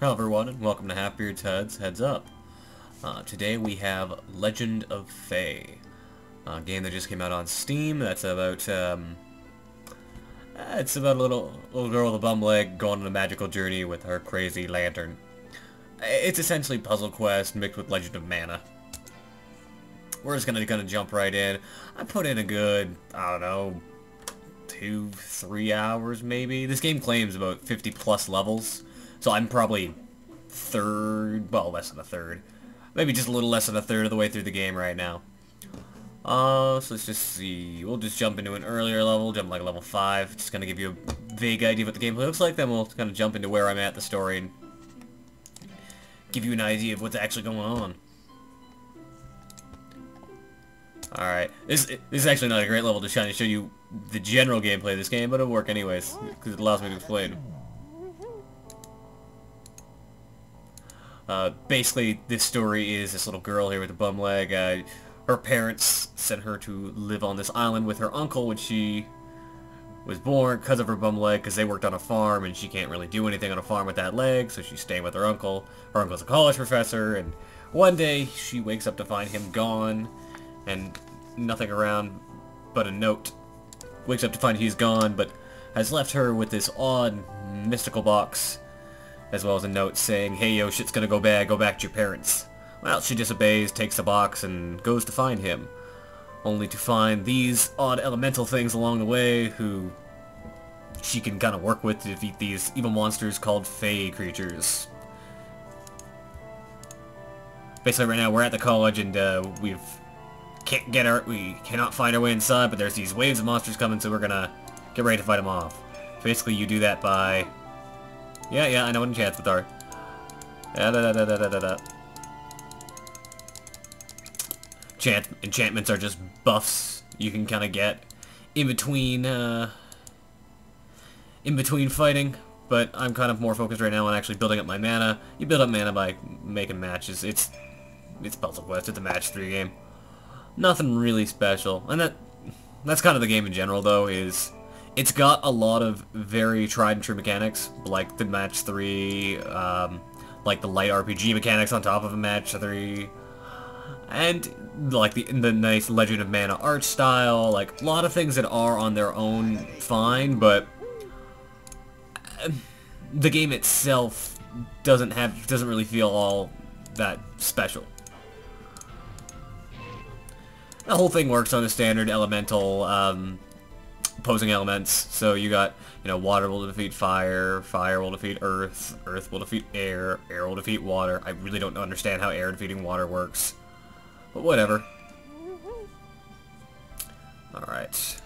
Hello everyone, and welcome to HalfBeard's Heads Up. Today we have Legend of Fae, a game that just came out on Steam. That's about it's about a little girl with a bum leg going on a magical journey with her crazy lantern. It's essentially Puzzle Quest mixed with Legend of Mana. We're just gonna jump right in. I put in a good, I don't know, 2-3 hours maybe. This game claims about 50 plus levels. So I'm probably well, less than a third. Maybe just a little less than a third of the way through the game right now. So let's just see. We'll just jump into an earlier level, jump like level 5. Just gonna give you a vague idea of what the gameplay looks like, then we'll kind of jump into where I'm at in the story and give you an idea of what's actually going on. Alright, this is actually not a great level to show you the general gameplay of this game, but it'll work anyways, because it allows me to explain. Basically, this story is this little girl here with a bum leg. Her parents sent her to live on this island with her uncle when she was born because of her bum leg, because they worked on a farm and she can't really do anything on a farm with that leg, so she's staying with her uncle. Her uncle's a college professor, and one day she wakes up to find him gone and nothing around but a note. Wakes up to find he's gone, but has left her with this odd mystical box, as well as a note saying, "Hey yo, shit's gonna go bad, go back to your parents." Well, she disobeys, takes the box, and goes to find him. Only to find these odd elemental things along the way who she can kind of work with to defeat these evil monsters called Fae creatures. Basically right now we're at the college and we cannot find our way inside, but there's these waves of monsters coming, so we're gonna get ready to fight them off. Basically you do that by... Yeah, I know what enchantments are. Enchantments are just buffs you can kind of get in between fighting, but I'm kind of more focused right now on actually building up my mana. You build up mana by making matches. It's Puzzle Quest. It's a match 3 game. Nothing really special, and that's kind of the game in general, though. It's got a lot of very tried and true mechanics, like the match 3, like the light RPG mechanics on top of a match 3, and like the nice Legend of Mana art style, like a lot of things that are on their own fine, but the game itself doesn't really feel all that special. The whole thing works on the standard elemental opposing elements, so you got, water will defeat fire, fire will defeat earth, earth will defeat air, air will defeat water. I really don't understand how air defeating water works, but whatever. Alright.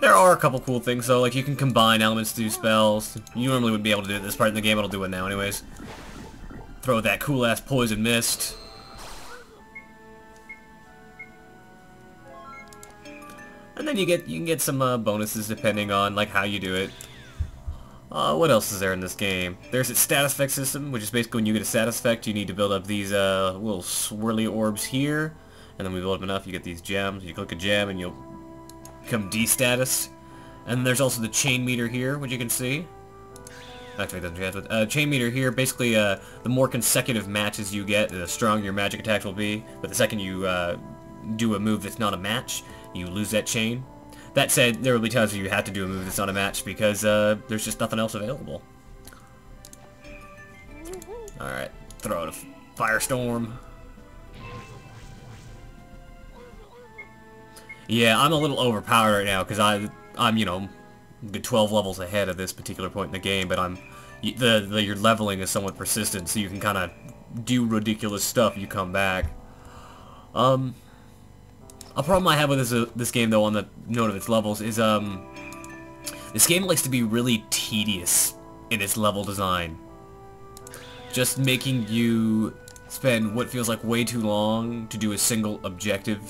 There are a couple cool things though, like you can combine elements to do spells. You normally wouldn't be able to do it this part in the game, but I'll do it now anyways. Throw that cool ass poison mist. And then you can get some bonuses depending on like how you do it. What else is there in this game? There's a status effect system, which is basically when you get a status effect, you need to build up these little swirly orbs here, and then we build up enough, you get these gems. You click a gem and you'll become D-status. And then there's also the chain meter here, which you can see. Actually, it doesn't translate. Chain meter here, basically the more consecutive matches you get, the stronger your magic attacks will be. But the second you do a move that's not a match, you lose that chain. That said, there will be times where you have to do a move that's not a match because there's just nothing else available. Alright, throw out a firestorm. Yeah, I'm a little overpowered right now because I'm good 12 levels ahead of this particular point in the game, but your leveling is somewhat persistent, so you can kind of do ridiculous stuff. You come back. A problem I have with this game, though, on the note of its levels, is this game likes to be really tedious in its level design, just making you spend what feels like way too long to do a single objective.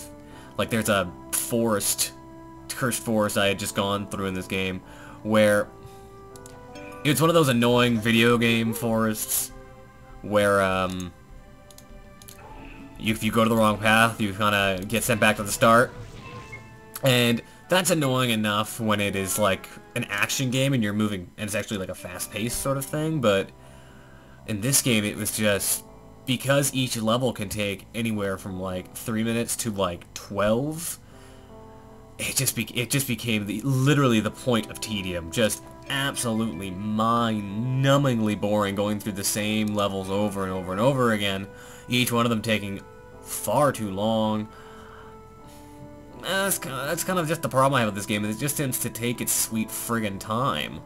Like there's a cursed forest I had just gone through in this game, where it's one of those annoying video game forests where if you go to the wrong path, you kind of get sent back to the start, and That's annoying enough when it is like an action game and you're moving, and it's actually like a fast-paced sort of thing, but in this game it was just, because each level can take anywhere from like 3 minutes to like 12, it just became literally the point of tedium. Just absolutely mind-numbingly boring, going through the same levels over and over and over again, each one of them taking far too long. That's kind of just the problem I have with this game, is it just tends to take its sweet friggin' time.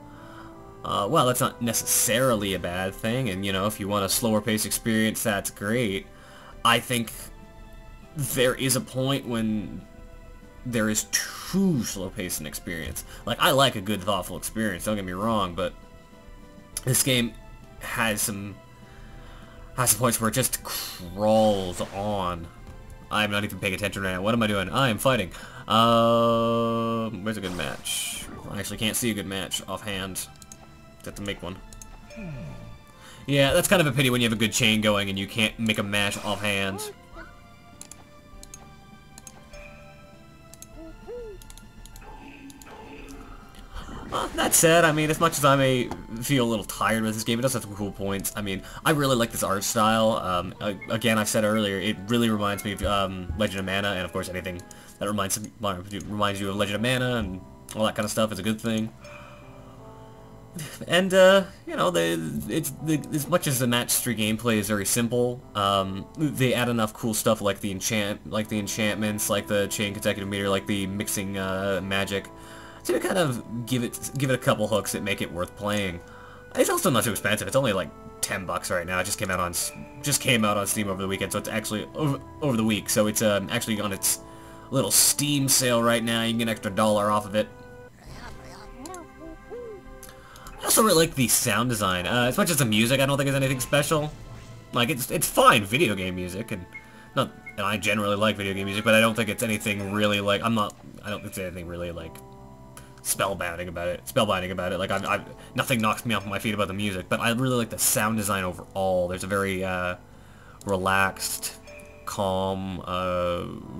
Well, that's not necessarily a bad thing, and, you know, if you want a slower paced experience, that's great. I think there is a point when there is too slow paced an experience. Like, I like a good, thoughtful experience, don't get me wrong, but this game has some points where it just crawls on. I'm not even paying attention right now. What am I doing? I am fighting. Where's a good match? I actually can't see a good match offhand. Have to make one. Yeah, that's kind of a pity when you have a good chain going and you can't make a match offhand. That said, I mean, as much as I may feel a little tired with this game, it does have some cool points. I mean, I really like this art style. Again, I said earlier, it really reminds me of Legend of Mana, and of course anything that reminds you of Legend of Mana and all that kind of stuff is a good thing. And, you know, as much as the match 3 gameplay is very simple, they add enough cool stuff like the enchantments, like the chain consecutive meter, like the mixing magic, to kind of give it a couple hooks that make it worth playing. It's also not too expensive. It's only like $10 right now. It just came out on Steam over the weekend, so it's actually over the week. So it's actually on its little Steam sale right now. You can get an extra $1 off of it. I also really like the sound design. As much as the music, I don't think it's anything special. Like, it's fine video game music, and I generally like video game music, but I don't think it's anything really like, I don't think it's anything really like spellbinding about it. Like, nothing knocks me off my feet about the music, but I really like the sound design overall. There's a very relaxed, calm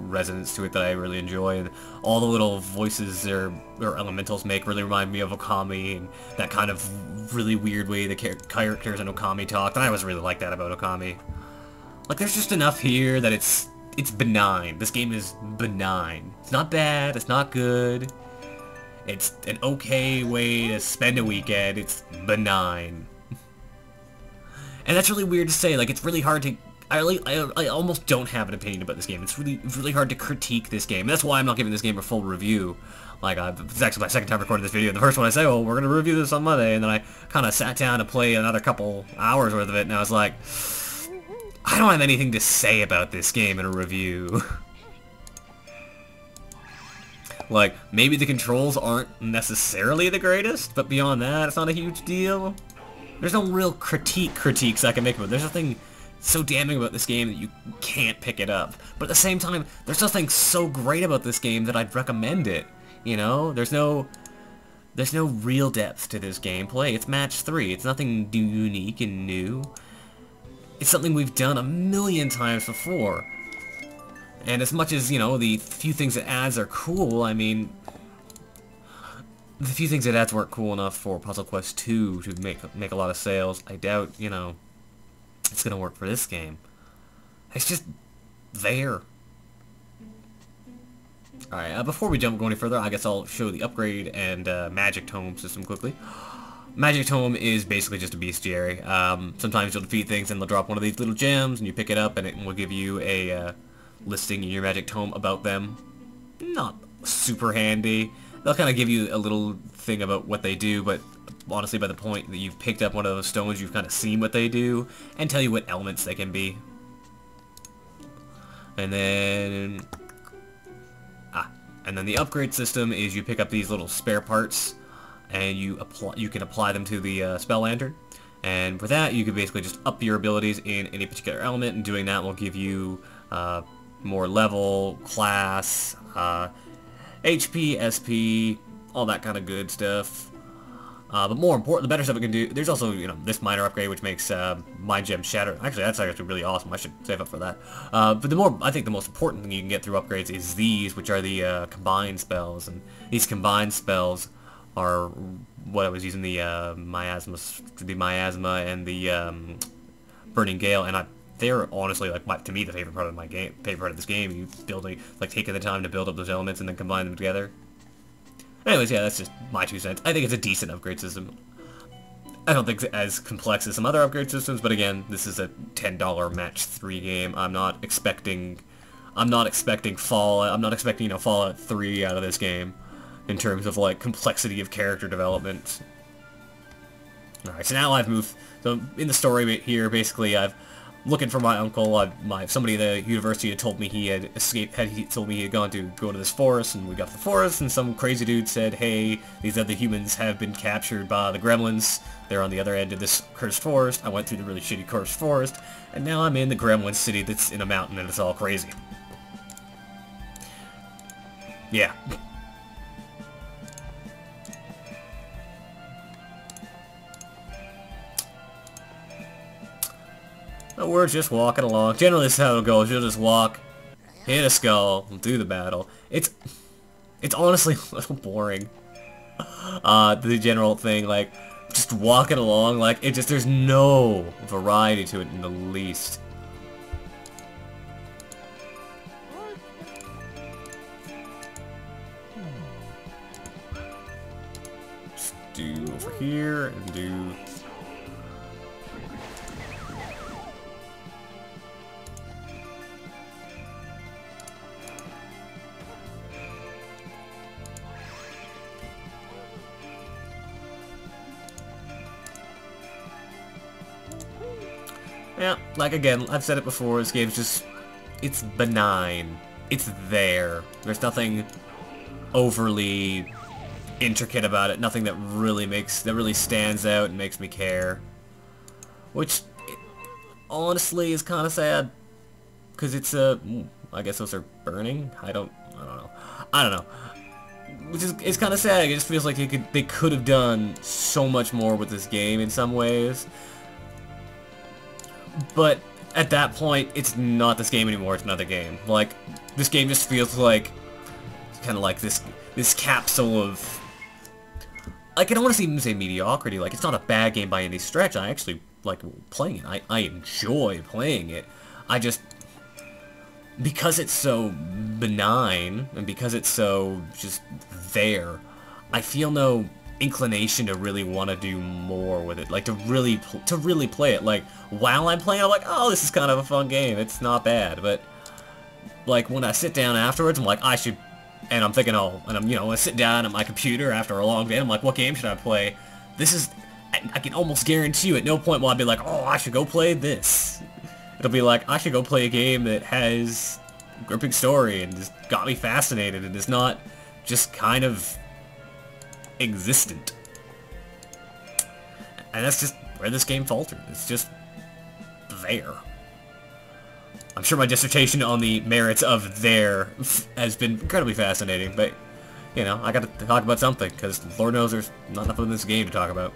resonance to it that I really enjoy, and all the little voices or elementals make really remind me of Okami, and that kind of really weird way the characters in Okami talk, and I always really like that about Okami. Like, there's just enough here that it's benign. This game is benign. It's not bad, it's not good. It's an okay way to spend a weekend. It's benign. And that's really weird to say. Like, it's really hard to... I almost don't have an opinion about this game. It's really hard to critique this game. And that's why I'm not giving this game a full review. Like, it's actually my second time recording this video. The first one I say, oh, we're going to review this on Monday. And then I kind of sat down to play another couple hours worth of it. And I was like, I don't have anything to say about this game in a review. Like, maybe the controls aren't necessarily the greatest, but beyond that, it's not a huge deal. There's no real critiques I can make about it. There's nothing so damning about this game that you can't pick it up. But at the same time, there's nothing so great about this game that I'd recommend it. You know? There's no real depth to this gameplay. It's match 3. It's nothing unique and new. It's something we've done a million times before. And as much as, you know, the few things it adds are cool, I mean, the few things it adds weren't cool enough for Puzzle Quest 2 to make a lot of sales. I doubt, you know, it's gonna work for this game. It's just there. Alright, before we go any further, I guess I'll show the upgrade and Magic Tome system quickly. Magic Tome is basically just a bestiary. Sometimes you'll defeat things and they'll drop one of these little gems, and you pick it up and it will give you a listing in your Magic Tome about them. Not super handy. They'll kind of give you a little thing about what they do, but honestly by the point that you've picked up one of those stones, you've kind of seen what they do, and tell you what elements they can be. And then... and then the upgrade system is you pick up these little spare parts, and you can apply them to the Spell Lantern. And for that, you can basically just up your abilities in any particular element, and doing that will give you more level, class, HP, SP, all that kind of good stuff. But more important, the better stuff it can do, there's also, this minor upgrade which makes Mind Gem Shatter. Actually, that's actually really awesome. I should save up for that. But I think the most important thing you can get through upgrades is these, which are the combined spells. And these combined spells are what I was using, the Miasma and the Burning Gale, and they're honestly, like, to me, the favorite part of this game. You taking the time to build up those elements and then combine them together. Anyways, yeah, that's just my 2 cents. I think it's a decent upgrade system. I don't think it's as complex as some other upgrade systems, but again, this is a $10 match 3 game. I'm not expecting Fallout 3 out of this game in terms of, like, complexity of character development. Alright, so now I've moved. So in the story here, basically, looking for my uncle. Somebody at the university had told me he had escaped. He told me he had gone to go to this forest, and we got to the forest, and some crazy dude said, "Hey, these other humans have been captured by the gremlins. They're on the other end of this cursed forest." I went through the really shitty cursed forest, and now I'm in the gremlin city that's in a mountain, and it's all crazy. Yeah. But we're just walking along. Generally, this is how it goes. You'll just walk, hit a skull, do the battle. It's honestly a little boring. The general thing, like, just walking along, like, there's no variety to it in the least. Just do over here, and do... Yeah, like again, I've said it before, this game's just, it's benign. It's there. There's nothing overly intricate about it, nothing that really stands out and makes me care. Which, honestly, is kind of sad. Because it's I guess those are burning? I don't know. Which is, it's kind of sad. It just feels like they could have done so much more with this game in some ways. But at that point, it's not this game anymore, it's another game. Like, this game just feels like, kind of like this capsule of, like, I don't want to even say mediocrity. Like, it's not a bad game by any stretch. I actually like playing it. I enjoy playing it. I just, because it's so benign, and because it's so just there, I feel no inclination to really want to do more with it, like to really play it. Like, while I'm playing, I'm like, oh, this is kind of a fun game, it's not bad, but like when I sit down afterwards, I'm like, I should, and I'm thinking, oh, and I'm, I sit down at my computer after a long day, I'm like, what game should I play? This is, I can almost guarantee you at no point will I be like, oh, I should go play this. It'll be like, I should go play a game that has a gripping story and just got me fascinated and is not just kind of existent. And that's just where this game faltered. It's just there. I'm sure my dissertation on the merits of there has been incredibly fascinating, but, I gotta talk about something, because Lord knows there's not enough of this game to talk about.